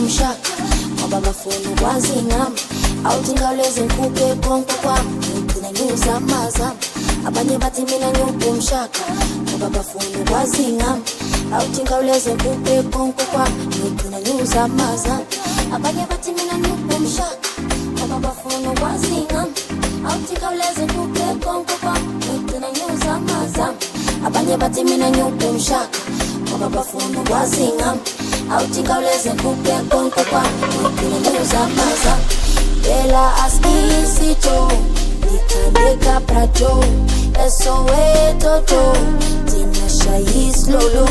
umshaka ngoba bafuna ukwazi ngami awuthi ngawuleze ngikhuphe konke kwami ngigcina ngizamazama abanye bathi mina ngiyuphi umshaka ngoba bafuna ukwazi ngami awuthi ngawuleze ngikhuphe konke kwami ngigcina ngizamazama abanye bathi mina ngiyuphi umshaka ngoba bafuna ukwazi ngami awuthi ngawuleze ngikhuphe konke kwami ngigcina ngizamazama abanye bathi mina ngiyuphi umshaka ngoba bafuna ukwazi ngami awuthi ngawuleze ngikhuphe konke kwami ngigcina ngizamazama Ela askisito Nitandeka prajo Esoweto jo Tina shayis lolo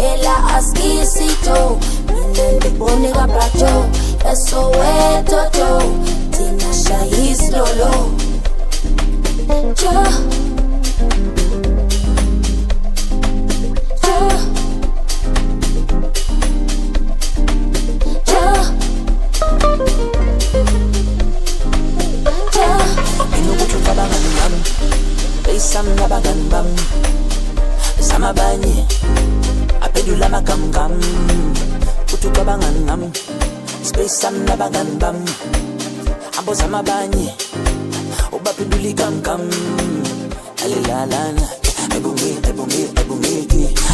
Ela askisito Ninandiboneka prajo Esoweto jo Tina shayis lolo Jo Sama bagan bam, sama banye, apedula makam kam, kutuka bangan ngam, space sama bagan bam, ambo sama banye, oba peduli kam kam, alilalana, ebongi,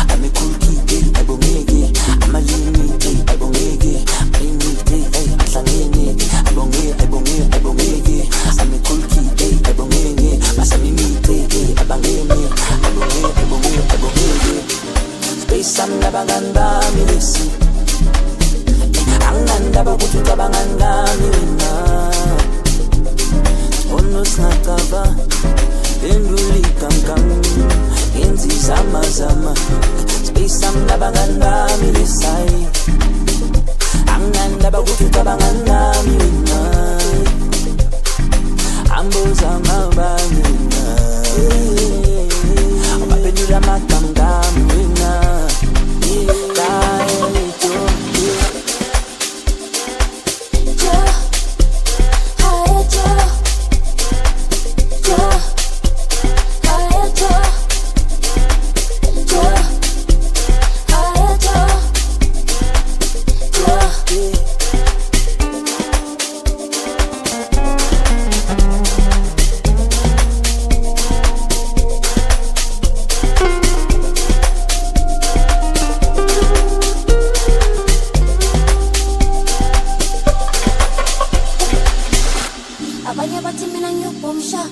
ame kulki, ebongi, amalini, ebongi, alimite, atlangeni, ebongi, ame kulki, ebongi, masamimite. Abangeni, space anda baganda milisi anganda bakutuka banganga milina onus nakava enduli kamkam enzi zama space anda baganda milisai anganda bakutuka banganga milina ambo zama bangina Apendula makam wina Kaelito Jo Haya Jo Jo Haya Jo Jo Haya Jo Jo Abanye bathi mina ngiyuphi umshaka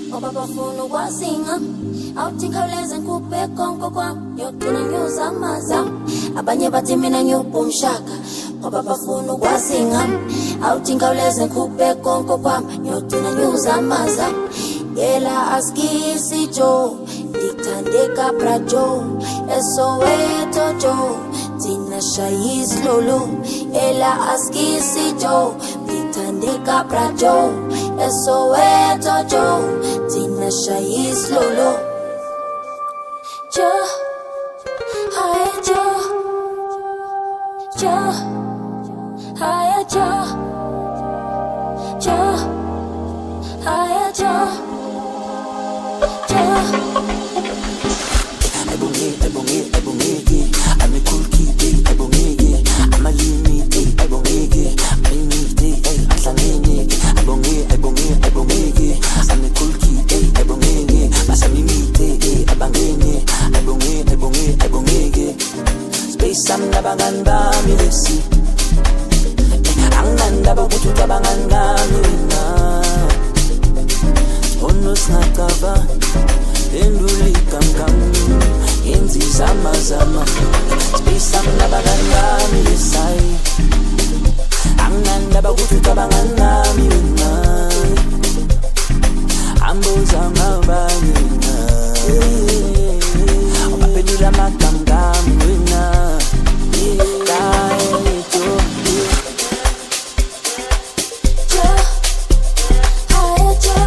ngoba bafuna ukwazi ngami awuthi ngawuleze ngikhuphe konke kwami ngiyogcina ngiyozamazama abanye bathi mina ngiyuphi umshaka ngoba bafuna ukwazi ngami awuthi ngawuleze ngikhuphe konke kwami ngiyogcina ngiyozamazama Ela askisi jo Nitandeka prajo Esoweto jo Tina shayis lolo Ela askisi jo Nitandeka prajo Esoweto jo Tina shayis lolo Jo Haya Jo Jo Haya Jo Jo Haya Jo Jo Ebongi, ame kulki, ebongi, amalimite, ebongi, alimite, atlangeni, ebongi, ame kulki, ebongi, masamimite, abangeni, ebongi, space amna baganda milisi, anganda bakutuka banganga milina, onus nakava, enduli kamkam. Enzi zama space amna baganda milisai anganda bakutuka banganda milina ambo zama banyina opapedula makam wina kaelito Jo Haya Jo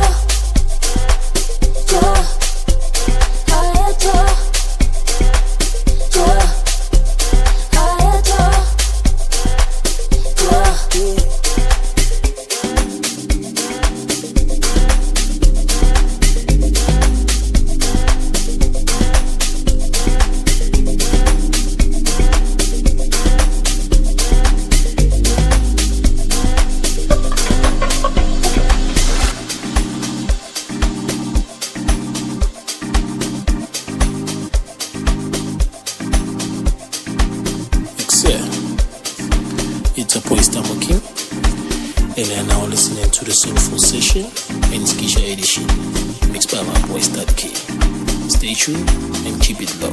Jo Haya Jo Jo Haya Jo Jo And you're now listening to the Soulful Session and Skisha Edition, mixed by my boy Stud K. Stay tuned and keep it low.